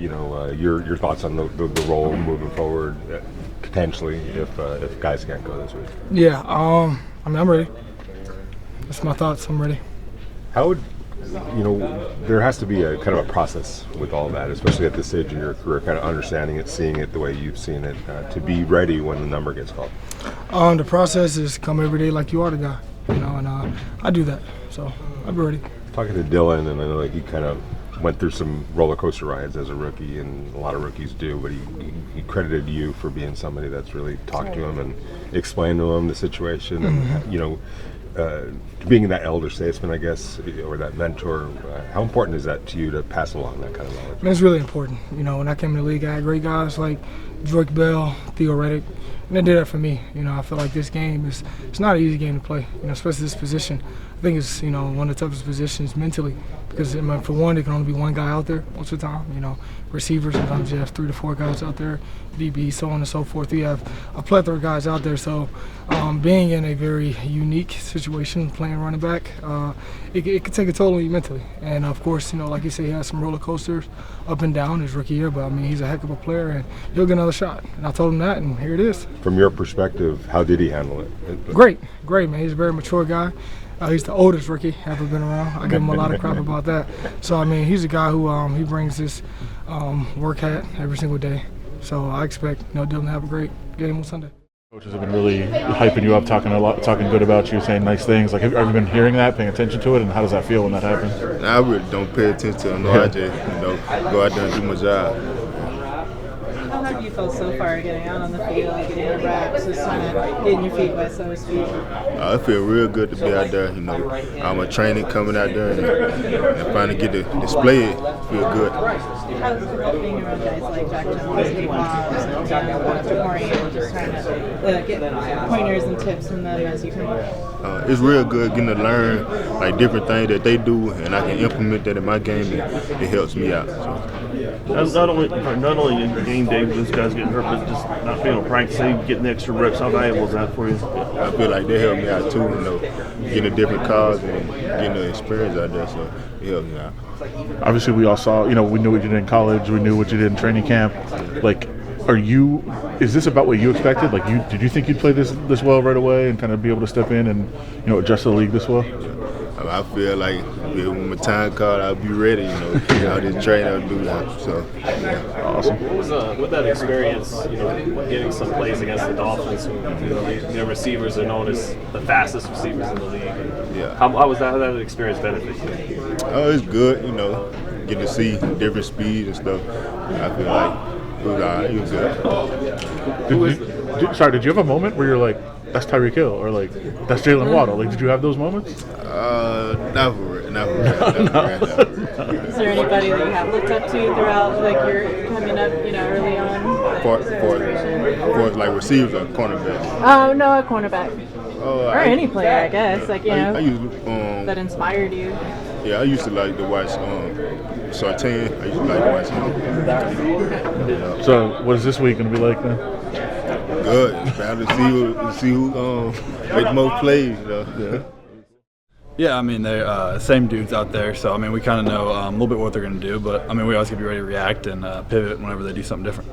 your thoughts on the role moving forward, potentially if guys can't go this week. Yeah, I'm ready. That's my thoughts. I'm ready. How would there has to be a kind of a process with all that, especially at this stage in your career, kind of understanding it, seeing it the way you've seen it, to be ready when the number gets called. The process is come every day like you are the guy, and I do that, so I'll be ready. Talking to Dylan, and I know he kind of went through some roller coaster rides as a rookie, and a lot of rookies do, but he credited you for being somebody that's really talked to him and explained to him the situation, and being that elder statesman, I guess, or that mentor. How important is that to you to pass along that kind of knowledge? It's really important. When I came in the league, I had great guys like Drake Bell, Theo Reddick, and they did that for me. I feel like this game it's not an easy game to play, especially this position. I think it's one of the toughest positions mentally because for one, there can only be one guy out there most of the time. Receivers, sometimes you have 3 to 4 guys out there, DB, so on and so forth. You have a plethora of guys out there. So being in a very unique situation, playing running back, it can take a toll on you mentally. And of course, like you say, he has some roller coasters up and down his rookie year, but he's a heck of a player and he'll get another shot. And I told him that, and here it is. From your perspective, how did he handle it? Great, man. He's a very mature guy. He's the oldest rookie ever been around. I give him a lot of crap about that. So, he's a guy who he brings this work hat every single day. So I expect Dylan to have a great game on Sunday. Coaches have been really hyping you up, talking good about you, saying nice things. Like, have you been hearing that, paying attention to it, and how does that feel when that happens? I really don't pay attention to it. I just go out there and do my job. How have you felt so far getting out on the field, getting the reps, just kind of getting your feet wet, so to speak? I feel real good to be out there. I'm a training coming out there and finally get to display it. Feel good. How's it being around guys like Jack Jones and Bobs and Patrick Moran, just trying to get pointers and tips from them as you can? It's real good getting to learn different things that they do, and I can implement that in my game, and it helps me out. Not only in game day with those guys getting hurt, but just not being able to practice, getting extra reps. How valuable is that for you? I feel like they help me out too, getting a different cause and getting the experience out there, so it helps me out. Obviously, we all saw, we knew what you did in college, we knew what you did in training camp. Is this about what you expected? Did you think you'd play this well right away and kind of be able to step in and, adjust to the league this well? I feel like when my time called, I'll be ready. I'll just train, I'll do that. So, yeah. Awesome. What was with that experience? Getting some plays against the Dolphins. Their receivers are known as the fastest receivers in the league. Yeah. How was that? How did that experience benefit you? Oh, it's good. Get to see different speeds and stuff. I feel like it was all right. It was good. Did you have a moment where you're like, that's Tyreek Hill, or that's Jalen Waddle? Did you have those moments? Not for real. Is there anybody that you have looked up to throughout, you're coming up, early on? For receivers or cornerbacks? Oh, no, a cornerback. Or any player, I guess. I used that inspired you. Yeah, I used to like to watch Sartain. I used to like to watch him. So, what is this week going to be like then? Good. It's about to see who make the most plays. Yeah, they're same dudes out there, so we kind of know a little bit what they're going to do, but we always got to be ready to react and pivot whenever they do something different.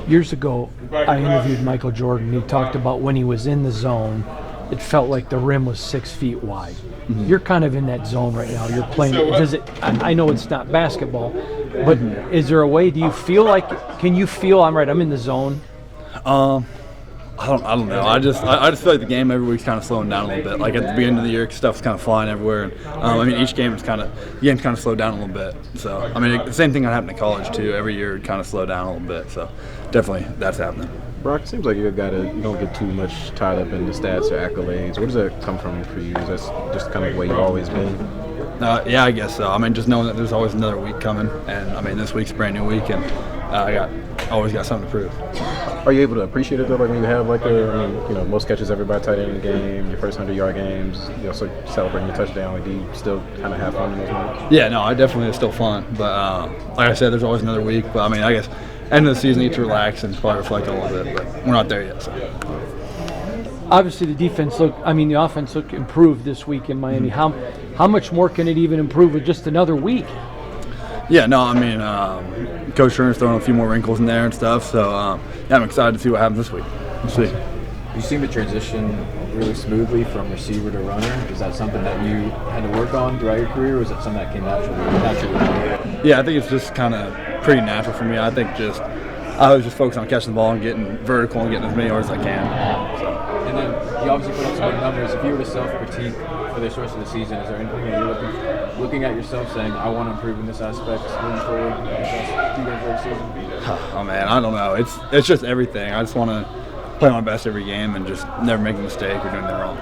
Years ago, I interviewed Michael Jordan. He talked about when he was in the zone, it felt like the rim was 6 feet wide. Mm-hmm. You're kind of in that zone right now. You're playing. I know it's not basketball, but is there a way? Do you feel like? Can you feel? I'm in the zone. I don't know. I just feel like the game every week's kind of slowing down a little bit. At the beginning of the year, stuff's kind of flying everywhere. And, each game's kind of slowed down a little bit. So the same thing that happened in college too. Every year it kind of slowed down a little bit. So definitely that's happening. Brock, it seems like you're a guy that you don't get too much tied up in the stats or accolades. Where does that come from for you? Is that just kind of the way you've always been? Yeah, I guess so. Just knowing that there's always another week coming, and this week's a brand new week, and I always got something to prove. Are you able to appreciate it though? When you have most catches ever by tight end in the game, your first 100-yard games, so celebrating your touchdown. Do you still kind of have fun in those moments? Yeah, no, I definitely it's still fun, but like I said, there's always another week. But I guess end of the season, you need to relax and probably reflect a little bit, but we're not there yet. So. Obviously, the offense looked improved this week in Miami. How much more can it even improve with just another week? Yeah, no, I mean, Coach Turner's throwing a few more wrinkles in there and stuff, so yeah, I'm excited to see what happens this week. We'll see. You seem to transition really smoothly from receiver to runner. Is that something that you had to work on throughout your career, or is it something that came naturally? Yeah, I think it's just kind of pretty natural for me. I think I was just focused on catching the ball and getting vertical and getting as many yards as I can. So. And then you obviously put up some good numbers. If you were to self-critique for this rest of the season, is there anything that you're looking at yourself saying, I want to improve in this aspect moving forward in the 2 games of the season? Oh man, I don't know. It's just everything. I just want to play my best every game and just never make a mistake or do anything wrong.